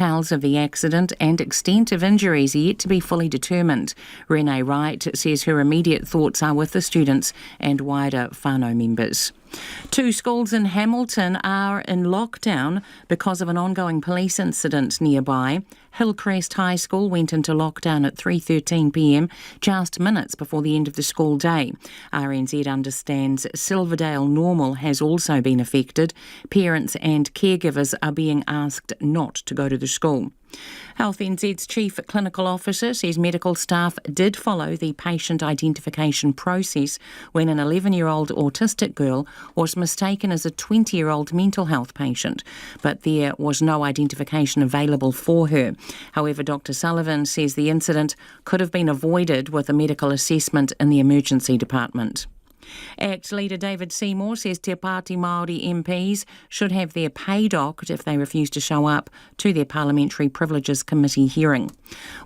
Details of the accident and extent of injuries are yet to be fully determined. Renee Wright says her immediate thoughts are with the students and wider whānau members. 2 schools in Hamilton are in lockdown because of an ongoing police incident nearby. Hillcrest High School went into lockdown at 3:13 p.m, just minutes before the end of the school day. RNZ understands Silverdale Normal has also been affected. Parents and caregivers are being asked not to go to the school. Health NZ's Chief Clinical Officer says medical staff did follow the patient identification process when an 11-year-old autistic girl was mistaken as a 20-year-old mental health patient, but there was no identification available for her. However, Dr Sullivan says the incident could have been avoided with a medical assessment in the emergency department. ACT leader David Seymour says Te Pāti Māori MPs should have their pay docked if they refuse to show up to their Parliamentary Privileges Committee hearing.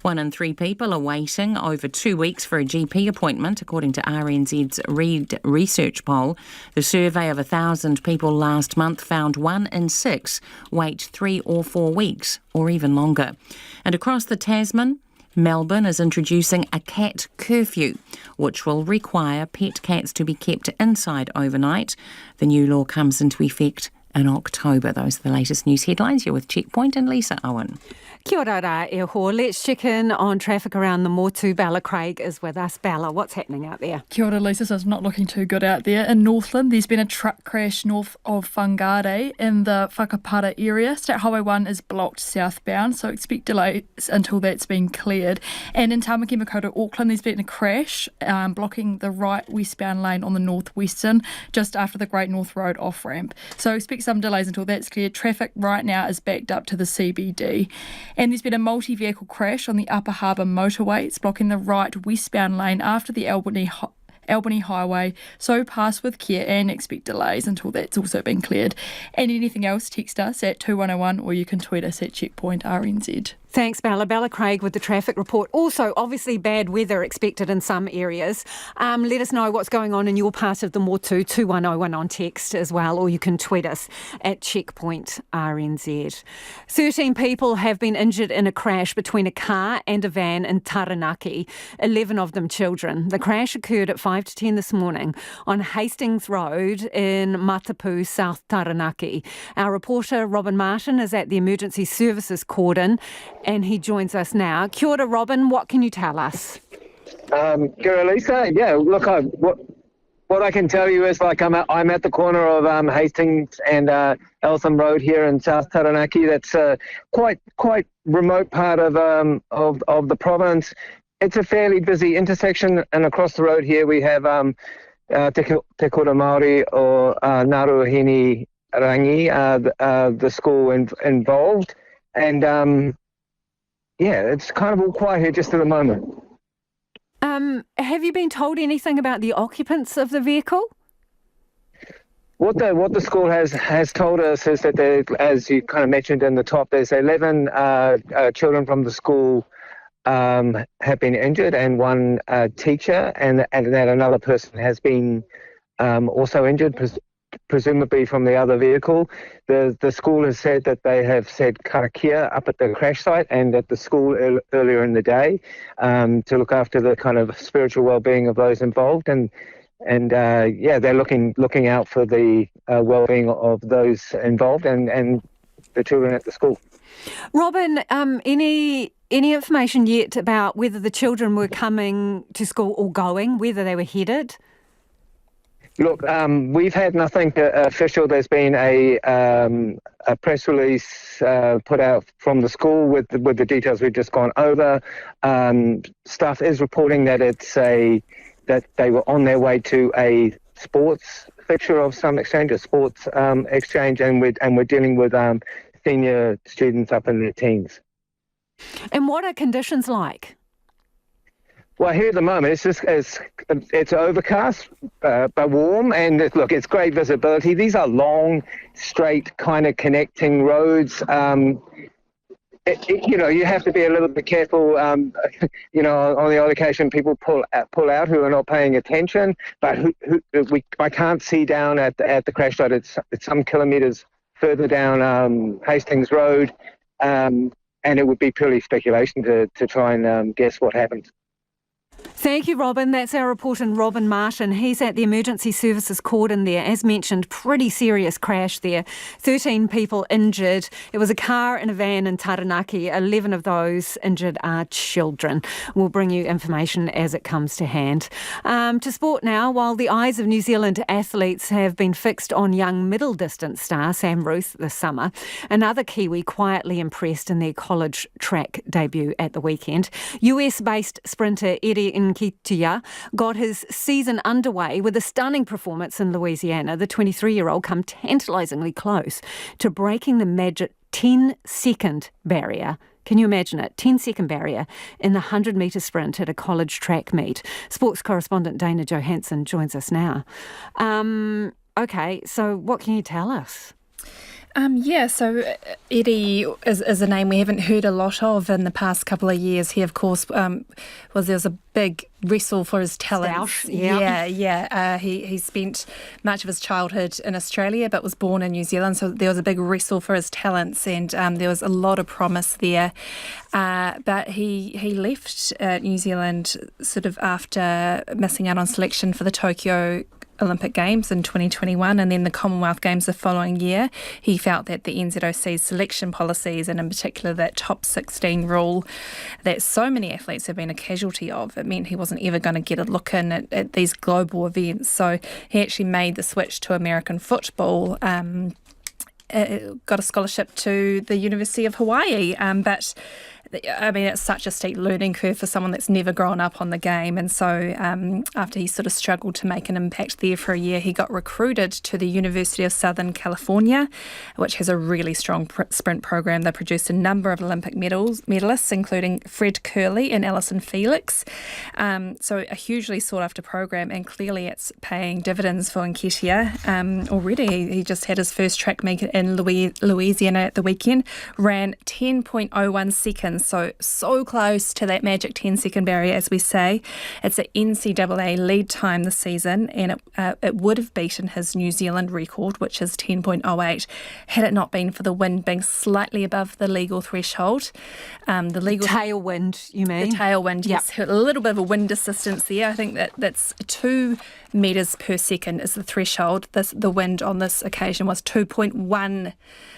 1 in 3 people are waiting over 2 weeks for a GP appointment, according to RNZ's Reid research poll. The survey of 1,000 people last month found 1 in 6 wait 3 or 4 weeks or even longer. And across the Tasman, Melbourne is introducing a cat curfew, which will require pet cats to be kept inside overnight. The new law comes into effect in October. Those are the latest news headlines. You're with Checkpoint and Lisa Owen. Kia ora rā e ho. Let's check in on traffic around the Motu. Bella Craig is with us. Bella, what's happening out there? Kia ora, Lisa. So it's not looking too good out there. In Northland, there's been a truck crash north of Whangarei in the Whakapara area. State Highway 1 is blocked southbound, so expect delays until that's been cleared. And in Tamaki Makaurau, Auckland, there's been a crash blocking the right westbound lane on the northwestern just after the Great North Road off-ramp. So expect some delays until that's cleared. Traffic right now is backed up to the CBD. And there's been a multi-vehicle crash on the Upper Harbour motorway. It's blocking the right westbound lane after the Albany Highway, so pass with care and expect delays until that's also been cleared. And anything else, text us at 2101 or you can tweet us at Checkpoint RNZ. Thanks, Bella. Bella Craig with the traffic report. Also, obviously bad weather expected in some areas. Let us know what's going on in your part of the Motu, 2101 on text as well, or you can tweet us at Checkpoint RNZ. 13 people have been injured in a crash between a car and a van in Taranaki, 11 of them children. The crash occurred at 5 to 10 this morning on Hastings Road in Matapu, South Taranaki. Our reporter Robin Martin is at the Emergency Services Cordon, and he joins us now. Kia ora, Robin. What can you tell us? Kia ora, Lisa. Yeah, look, what I can tell you is I'm at the corner of Hastings and Eltham Road here in South Taranaki. That's quite remote part of the province. It's a fairly busy intersection, and across the road here we have Te Kura Māori or Ngarewa-Packer Rangi, the school involved, and yeah, it's kind of all quiet here just at the moment. Have you been told anything about the occupants of the vehicle? What the school has told us is that there, as you kind of mentioned in the top, there's 11 children from the school have been injured, and 1 teacher, and that another person has been also injured, presumably from the other vehicle. The school has said that they have said karakia up at the crash site and at the school earlier in the day to look after the kind of spiritual well-being of those involved, and yeah, they're looking out for the well-being of those involved and the children at the school. Robin, any information yet about whether the children were coming to school or going, whether they were headed? Look, we've had nothing official. There's been a press release put out from the school with the details we've just gone over. Staff is reporting that that they were on their way to a sports fixture of some exchange, a sports exchange, and we're dealing with senior students up in their teens. And what are conditions like? Well, here at the moment, it's overcast but warm, and it's great visibility. These are long, straight, kind of connecting roads. You have to be a little bit careful. On the odd occasion, people pull out who are not paying attention. But I can't see down at the crash site. It's some kilometres further down Hastings Road. and it would be purely speculation to try and guess what happened. Thank you, Robin. That's our reporter, Robin Martin. He's at the Emergency Services Cordon there. As mentioned, pretty serious crash there. 13 people injured. It was a car and a van in Taranaki. 11 of those injured are children. We'll bring you information as it comes to hand. To sport now. While the eyes of New Zealand athletes have been fixed on young middle distance star Sam Ruth this summer, another Kiwi quietly impressed in their college track debut at the weekend. US-based sprinter Eddie Nketiah got his season underway with a stunning performance in Louisiana. The 23-year-old come tantalisingly close to breaking the magic 10-second barrier. Can you imagine it? 10-second barrier in the 100-metre sprint at a college track meet. Sports correspondent Dana Johansson joins us now. Okay, so what can you tell us? So Eddie is a name we haven't heard a lot of in the past couple of years. He, of course, there was a big wrestle for his talents. He spent much of his childhood in Australia but was born in New Zealand, so there was a big wrestle for his talents, and there was a lot of promise there. But he left New Zealand sort of after missing out on selection for the Tokyo Olympic Games in 2021 and then the Commonwealth Games the following year. He felt that the NZOC's selection policies, and in particular that top 16 rule that so many athletes have been a casualty of, it meant he wasn't ever going to get a look in at these global events. So he actually made the switch to American football, got a scholarship to the University of Hawaii, but I mean, it's such a steep learning curve for someone that's never grown up on the game. And so after he sort of struggled to make an impact there for a year, he got recruited to the University of Southern California, which has a really strong sprint program. They produced a number of Olympic medalists, including Fred Curley and Alison Felix. So a hugely sought-after program, and clearly it's paying dividends for Nketiah already. He just had his first track meet in Louisiana at the weekend, ran 10.01 seconds. So close to that magic 10-second barrier, as we say. It's an NCAA lead time this season, and it would have beaten his New Zealand record, which is 10.08, had it not been for the wind being slightly above the legal threshold. The legal tailwind, you mean? The tailwind, yes. Yep. A little bit of a wind assistance there. I think that's 2 metres per second is the threshold. The wind on this occasion was 2.1.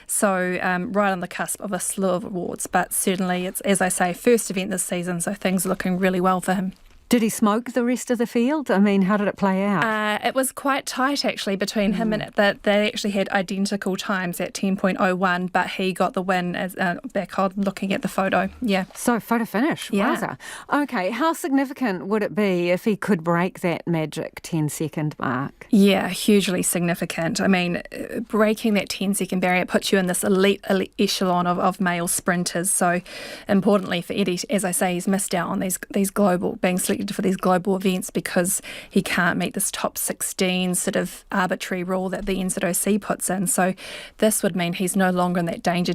So right on the cusp of a slew of awards. But certainly, it's, as I say, first event this season, so things are looking really well for him. Did he smoke the rest of the field? I mean, how did it play out? It was quite tight, actually, between him and that. They actually had identical times at 10.01, but he got the win as back on looking at the photo. Yeah. So photo finish. Yeah. Wowza. Okay, how significant would it be if he could break that magic 10-second mark? Yeah, hugely significant. I mean, breaking that 10-second barrier puts you in this elite echelon of male sprinters. So importantly for Eddie, as I say, he's missed out on these global, being selected for these global events because he can't meet this top 16 sort of arbitrary rule that the NZOC puts in. So this would mean he's no longer in that danger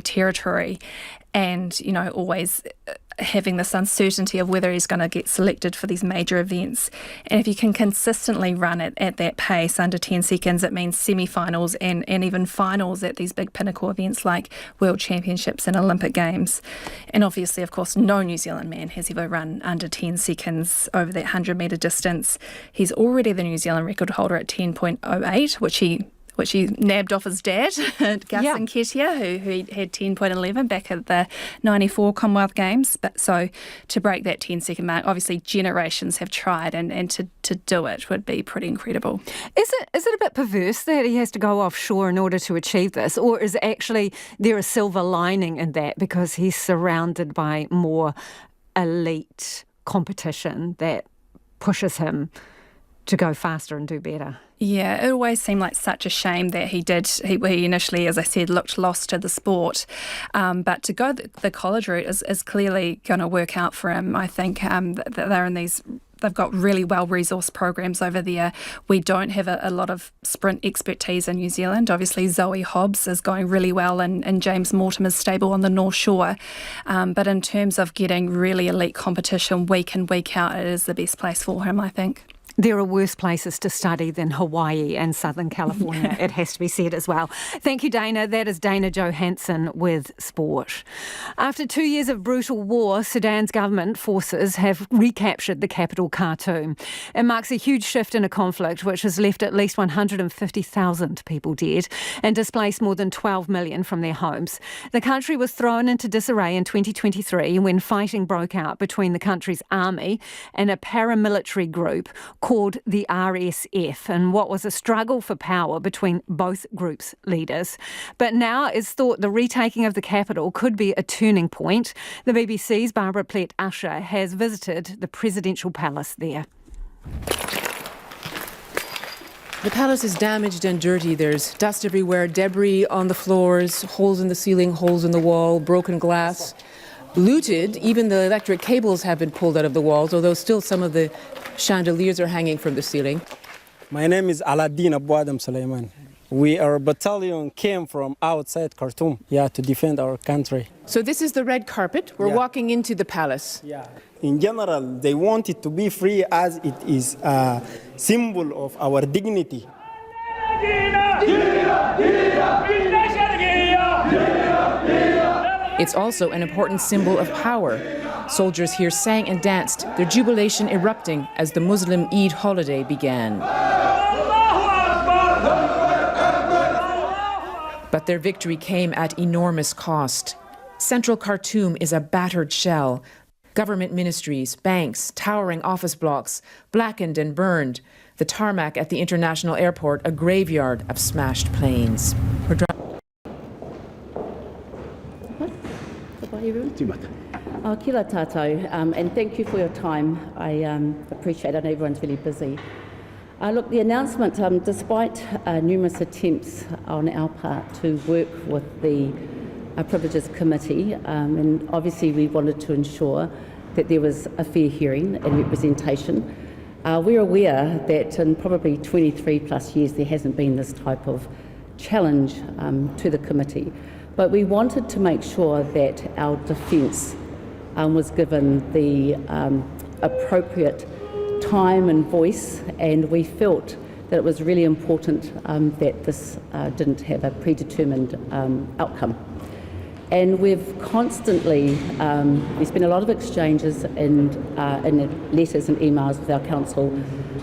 territory, and, you know, always having this uncertainty of whether he's going to get selected for these major events. And if you can consistently run it at that pace under 10 seconds, it means semi-finals and even finals at these big pinnacle events like World Championships and Olympic Games. And obviously, of course, no New Zealand man has ever run under 10 seconds over that 100-metre distance. He's already the New Zealand record holder at 10.08, which he nabbed off his dad, Gus Nketiah, who had 10.11 back at the 94 Commonwealth Games. But so to break that 10-second mark, obviously generations have tried, and to do it would be pretty incredible. Is it a bit perverse that he has to go offshore in order to achieve this, or is actually there a silver lining in that because he's surrounded by more elite competition that pushes him to go faster and do better? Yeah, it always seemed like such a shame that he initially, as I said, looked lost to the sport. But to go the college route is clearly going to work out for him. I think they're in these... They've got really well-resourced programs over there. We don't have a lot of sprint expertise in New Zealand. Obviously, Zoe Hobbs is going really well, and James Mortimer's stable on the North Shore. But in terms of getting really elite competition week in, week out, it is the best place for him, I think. There are worse places to study than Hawaii and Southern California, it has to be said as well. Thank you, Dana. That is Dana Johansson with Sport. After 2 years of brutal war, Sudan's government forces have recaptured the capital, Khartoum. It marks a huge shift in a conflict which has left at least 150,000 people dead and displaced more than 12 million from their homes. The country was thrown into disarray in 2023 when fighting broke out between the country's army and a paramilitary group called the RSF, and what was a struggle for power between both groups' leaders. But now it's thought the retaking of the capital could be a turning point. The BBC's Barbara Plett-Usher has visited the presidential palace there. The palace is damaged and dirty. There's dust everywhere, debris on the floors, holes in the ceiling, holes in the wall, broken glass. Looted, even the electric cables have been pulled out of the walls, although still some of the chandeliers are hanging from the ceiling. My name is Aladdin Abu Adam Sulaiman. We, our battalion, came from outside Khartoum, to defend our country. So this is the red carpet. We're walking into the palace. In general, they want it to be free as it is a symbol of our dignity. It's also an important symbol of power. Soldiers here sang and danced, their jubilation erupting as the Muslim Eid holiday began. But their victory came at enormous cost. Central Khartoum is a battered shell. Government ministries, banks, towering office blocks, blackened and burned. The tarmac at the international airport, a graveyard of smashed planes. Kia tātou, and thank you for your time. I appreciate it. I know everyone's really busy. Look, the announcement, despite numerous attempts on our part to work with the Privileges Committee, and obviously we wanted to ensure that there was a fair hearing and representation, we're aware that in probably 23 plus years there hasn't been this type of challenge to the committee. But we wanted to make sure that our defence was given the appropriate time and voice, and we felt that it was really important that this didn't have a predetermined outcome. And we've constantly, there's been a lot of exchanges in letters and emails with our council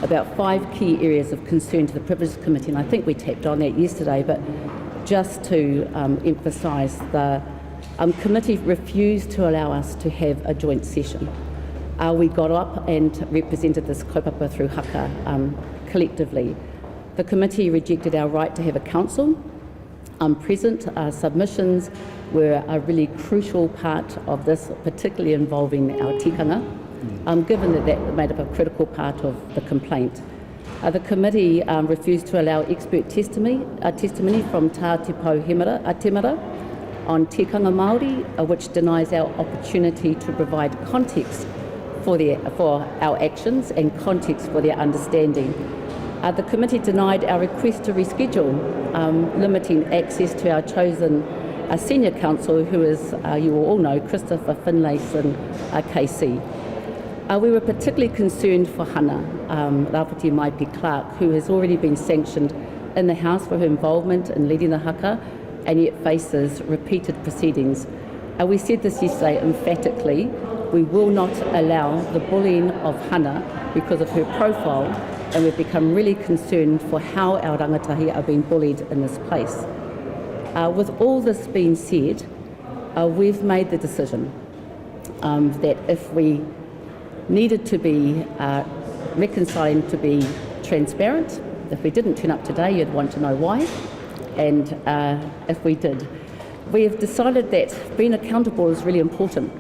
about 5 key areas of concern to the Privileges Committee, and I think we tapped on that yesterday, but just to emphasise, the committee refused to allow us to have a joint session. We got up and represented this kaupapa through haka collectively. The committee rejected our right to have a council present. Submissions were a really crucial part of this, particularly involving our tikanga, given that that made up a critical part of the complaint. The committee refused to allow expert testimony from Tā Te Pou Temara on tikanga Māori, which denies our opportunity to provide context for our actions and context for their understanding. The committee denied our request to reschedule, limiting access to our chosen senior counsel, who is, you will all know, Christopher Finlayson KC. We were particularly concerned for Hana-Rawhiti Maipi-Clarke, who has already been sanctioned in the House for her involvement in leading the haka and yet faces repeated proceedings. We said this yesterday emphatically: we will not allow the bullying of Hana because of her profile, and we've become really concerned for how our rangatahi are being bullied in this place. With all this being said, we've made the decision that if we needed to be reconciling, to be transparent, if we didn't turn up today, you'd want to know why, and if we did, we have decided that being accountable is really important,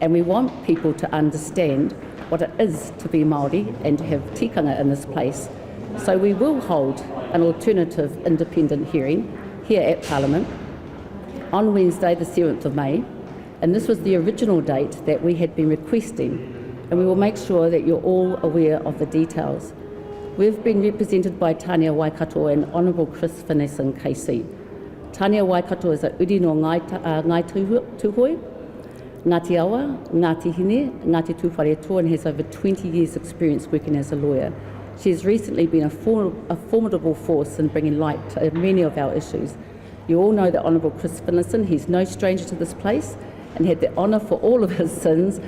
and we want people to understand what it is to be Māori and to have tikanga in this place. So we will hold an alternative independent hearing here at Parliament on Wednesday the 7th of May, and this was the original date that we had been requesting, and we will make sure that you're all aware of the details. We've been represented by Tania Waikato and Honourable Chris Finlayson KC. Tania Waikato is a uri no ngai tuhoi. Ngāti Awa, Ngāti Hine, Ngāti Tūwhare and has over 20 years' experience working as a lawyer. She has recently been a formidable force in bringing light to many of our issues. You all know the Honourable Chris Finlayson. He's no stranger to this place and had the honour for all of his sins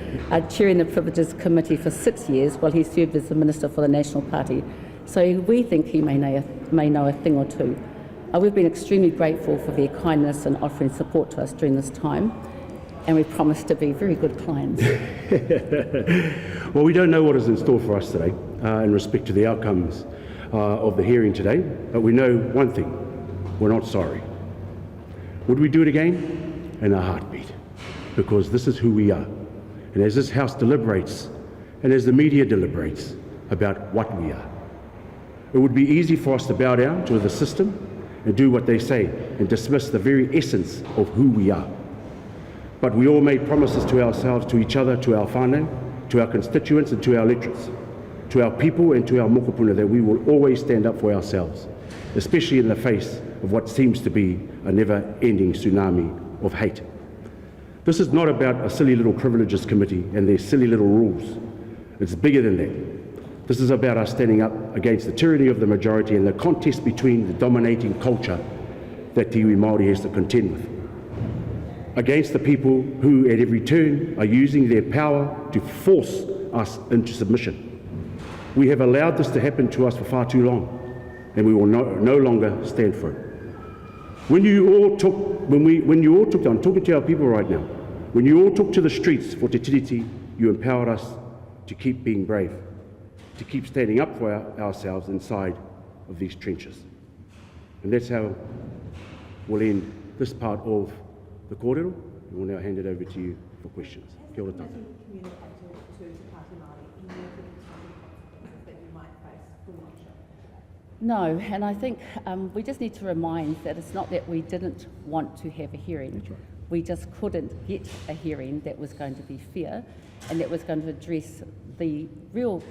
chairing the Privileges Committee for 6 years while he served as the Minister for the National Party. So we think he may know a thing or two. We've been extremely grateful for their kindness and offering support to us during this time, and we promise to be very good clients. Well, we don't know what is in store for us today in respect to the outcomes of the hearing today, but we know one thing: we're not sorry. Would we do it again? In a heartbeat, because this is who we are. And as this House deliberates, and as the media deliberates about what we are, it would be easy for us to bow down to the system and do what they say and dismiss the very essence of who we are. But we all made promises to ourselves, to each other, to our whānau, to our constituents and to our electorates, to our people and to our mokopuna, that we will always stand up for ourselves, especially in the face of what seems to be a never-ending tsunami of hate. This is not about a silly little privileges committee and their silly little rules. It's bigger than that. This is about us standing up against the tyranny of the majority and the contest between the dominating culture that Te iwi Māori has to contend with, against the people who at every turn are using their power to force us into submission. We have allowed this to happen to us for far too long, and we will no longer stand for it. When you all took, I'm talking to our people right now, when you all took to the streets for Te Tiriti, you empowered us to keep being brave, to keep standing up for ourselves inside of these trenches. And that's how we'll end this part of the kōrero, and we'll now hand it over to you for questions. Kia ora tātou. No, and I think we just need to remind that it's not that we didn't want to have a hearing. That's right. We just couldn't get a hearing that was going to be fair and that was going to address the real,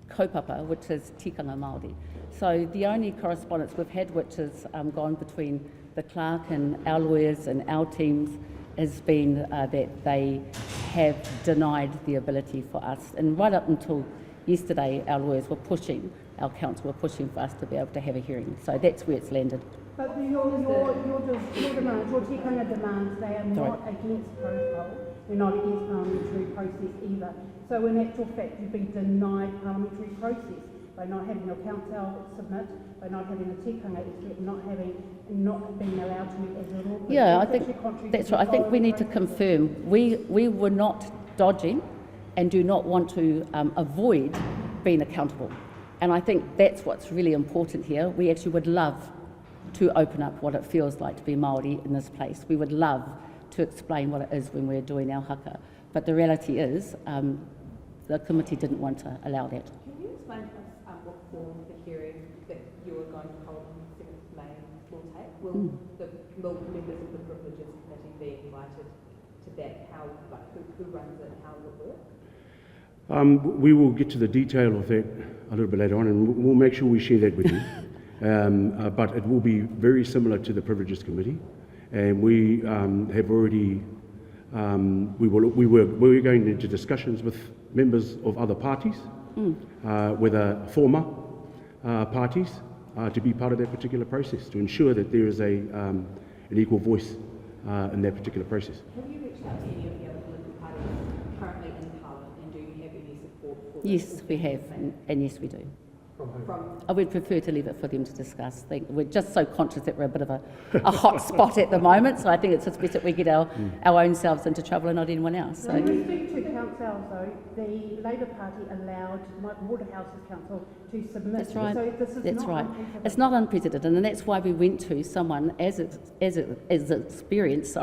kaupapa, which is tikanga Māori. So the only correspondence we've had, which has gone between the clerk and our lawyers and our teams, has been that they have denied the ability for us. And right up until yesterday, our lawyers were pushing, our counsel were pushing for us to be able to have a hearing. So that's where it's landed. But your demands, your tikanga demands, they are not against protocol. They're not against parliamentary process either. So in actual fact, you've been denied parliamentary process by not having your counsel submit, by not having a tikanga expert, not being allowed to meet as a law. Yeah, I think that's right. I think we need to confirm we were not dodging and do not want to avoid being accountable. And I think that's what's really important here. We actually would love to open up what it feels like to be Māori in this place. We would love to explain what it is when we're doing our haka. But the reality is the committee didn't want to allow that. Can you explain to us what form the hearing that you are going to hold on the 7th of May will take? Will the members of the Privileges Committee be invited to that? Who runs it? How will it work? We will get to the detail of that a little bit later on, and we'll make sure we share that with you. But it will be very similar to the Privileges Committee, and we have already we're going into discussions with members of other parties, whether former parties, to be part of that particular process, to ensure that there is an equal voice in that particular process. Have you reached out to any of the other political parties currently in Parliament, and do you have any support for that? Yes, we have, and yes, we do. I would prefer to leave it for them to discuss. We're just so conscious that we're a bit of a hot spot at the moment, so I think it's just best that we get our own selves into trouble and not anyone else. So. With respect to council, though, the Labour Party allowed Waterhouse's council to submit. That's right. So this is that's not right. unprecedented. It's not unprecedented, and that's why we went to someone as experienced,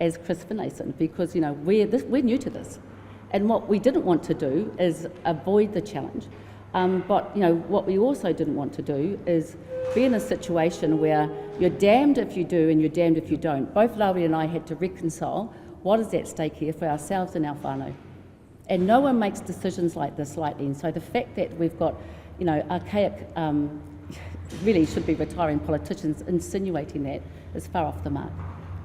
as Chris Finlayson, because we're new to this, and what we didn't want to do is avoid the challenge. But what we also didn't want to do is be in a situation where you're damned if you do and you're damned if you don't. Both Rawiri and I had to reconcile what is at stake here for ourselves and our whānau. And no one makes decisions like this lightly. And so the fact that we've got, archaic, really should be retiring politicians insinuating that is far off the mark.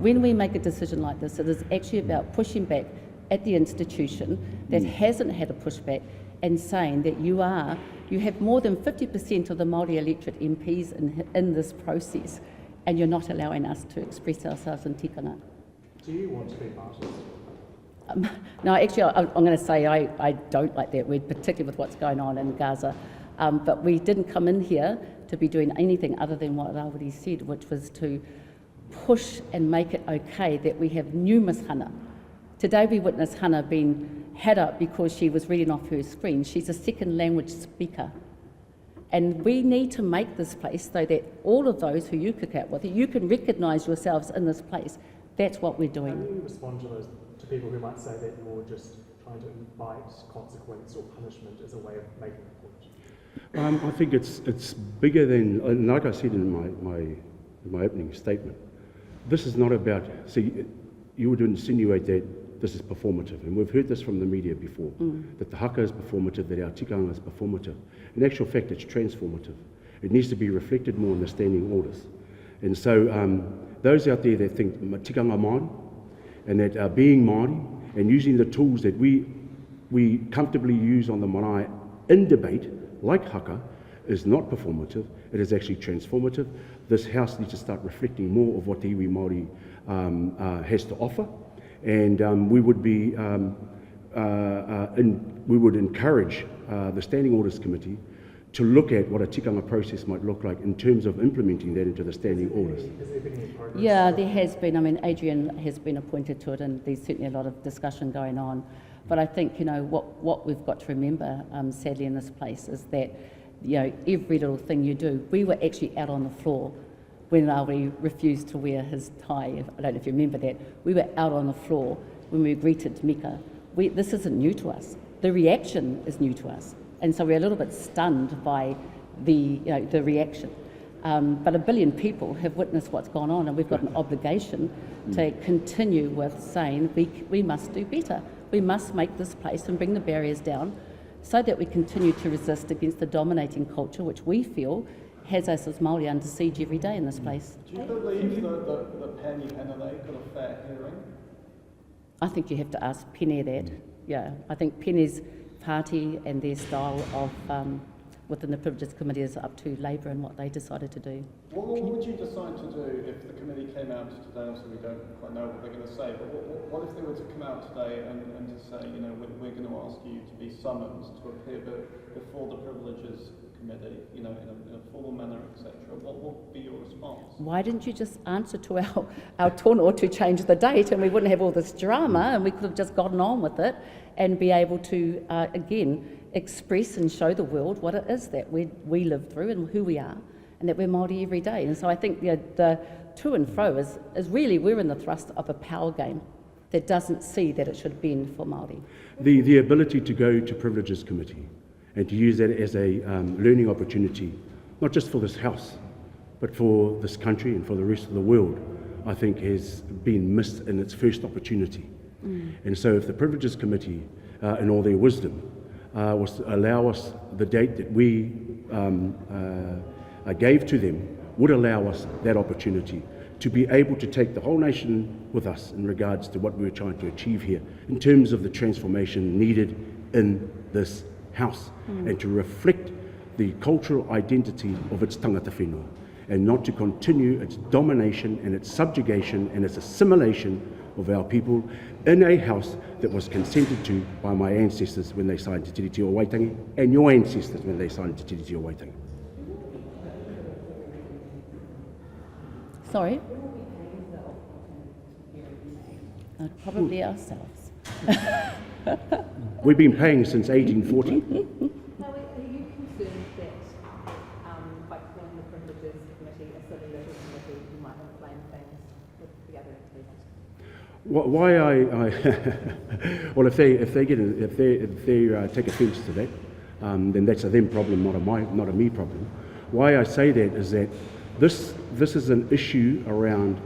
When we make a decision like this, it is actually about pushing back at the institution that hasn't had a pushback and saying that you have more than 50% of the Māori electorate MPs in this process, and you're not allowing us to express ourselves in tikanga. Do you want to be martyrs? No, actually, I'm going to say I don't like that word, particularly with what's going on in Gaza. But we didn't come in here to be doing anything other than what I already said, which was to push and make it okay that we have numerous hana. Today we witnessed Hana being had up because she was reading off her screen. She's a second language speaker. And we need to make this place so that all of those who you kick out with, you can recognise yourselves in this place. That's what we're doing. How do you respond to people who might say that you're just trying to invite consequence or punishment as a way of making a point? I think it's bigger than, and like I said in my opening statement, this is not about, see, you would insinuate that this is performative, and we've heard this from the media before, that the haka is performative, that our tikanga is performative. In actual fact, it's transformative. It needs to be reflected more in the standing orders. And so those out there that think tikanga Māori, and that being Māori, and using the tools that we comfortably use on the marae in debate, like haka, is not performative, it is actually transformative. This House needs to start reflecting more of what the iwi Māori has to offer, and we would encourage the Standing Orders Committee to look at what a tikanga process might look like in terms of implementing that into the standing orders. Has there been any progress? Yeah, there has been. I mean, Adrian has been appointed to it, and there's certainly a lot of discussion going on. But I think, you know, what we've got to remember, sadly, in this place is that, you know, every little thing you do, we were actually out on the floor when Rawiri refused to wear his tie. I don't know if you remember that. We were out on the floor when we greeted Mika. This isn't new to us. The reaction is new to us. And so we're a little bit stunned by the reaction. But 1 billion people have witnessed what's gone on, and we've got an obligation to continue with saying we must do better. We must make this place and bring the barriers down so that we continue to resist against the dominating culture, which we feel has us as Māori under siege every day in this place. Do you believe that the Peeni Henare got a fair hearing? I think you have to ask Peeni that. Yeah, I think Peeni's party and their style of within the Privileges Committee is up to Labour and what they decided to do. What would you decide to do if the committee came out today? Obviously, we don't quite know what they're going to say, but what if they were to come out today and to say, you know, we're going to ask you to be summoned to appear before the Privileges Committee, you know, in a formal manner, etc. What would be your response? Why didn't you just answer to our tono to change the date, and we wouldn't have all this drama, and we could have just gotten on with it and be able to again express and show the world what it is that we live through and who we are, and that we're Māori every day. And so I think the to and fro is really, we're in the thrust of a power game that doesn't see that it should bend for Māori. The ability to go to Privileges Committee and to use that as a learning opportunity, not just for this House, but for this country and for the rest of the world, I think has been missed in its first opportunity. And so if the Privileges Committee, in all their wisdom, was to allow us the date that we gave to them, would allow us that opportunity to be able to take the whole nation with us in regards to what we were trying to achieve here in terms of the transformation needed in this House, and to reflect the cultural identity of its tangata whenua, and not to continue its domination and its subjugation and its assimilation of our people in a House that was consented to by my ancestors when they signed Te Tiriti o Waitangi, and your ancestors when they signed Te Tiriti o Waitangi. Sorry? Probably ourselves. We've been paying since 1840. Are you concerned that by calling the Privileges Committee a silly little committee, you might inflame things with the other entities? Well, if they take offence to that, then that's a them problem, not a me problem. Why I say that is that this is an issue around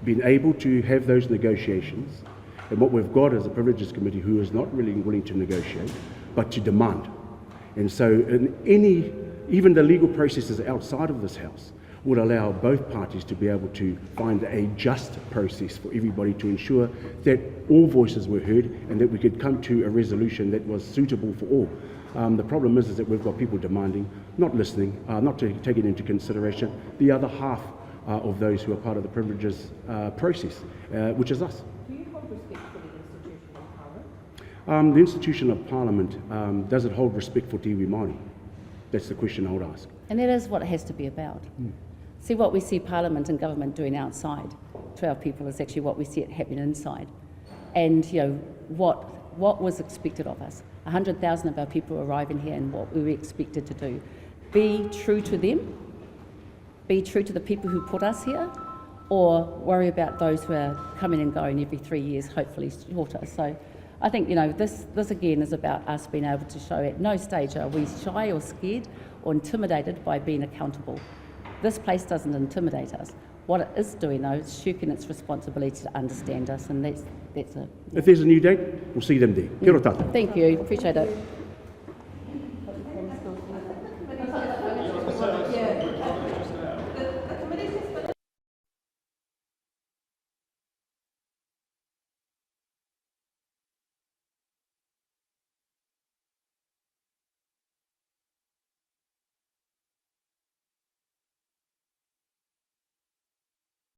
being able to have those negotiations, and what we've got is a Privileges Committee who is not really willing to negotiate, but to demand. And so in even the legal processes outside of this House, would allow both parties to be able to find a just process for everybody to ensure that all voices were heard and that we could come to a resolution that was suitable for all. The problem is that we've got people demanding, not listening, not taking into consideration the other half of those who are part of the privileges process, which is us. Do you hold respect for the institution of Parliament? The institution of Parliament, does it hold respect for Te Māori? That's the question I would ask. And that is what it has to be about. See, what we see Parliament and government doing outside to our people is actually what we see it happening inside. And, you know, what was expected of us. 100,000 of our people arriving here and what we were expected to do. Be true to them, be true to the people who put us here, or worry about those who are coming and going every 3 years, hopefully shorter. So I think, you know, this again is about us being able to show at no stage are we shy or scared or intimidated by being accountable. This place doesn't intimidate us. What it is doing, though, is shirking its responsibility to understand us, and that's it. If there's a new date, we'll see them there. Kia ora tātou. Thank you. Appreciate it.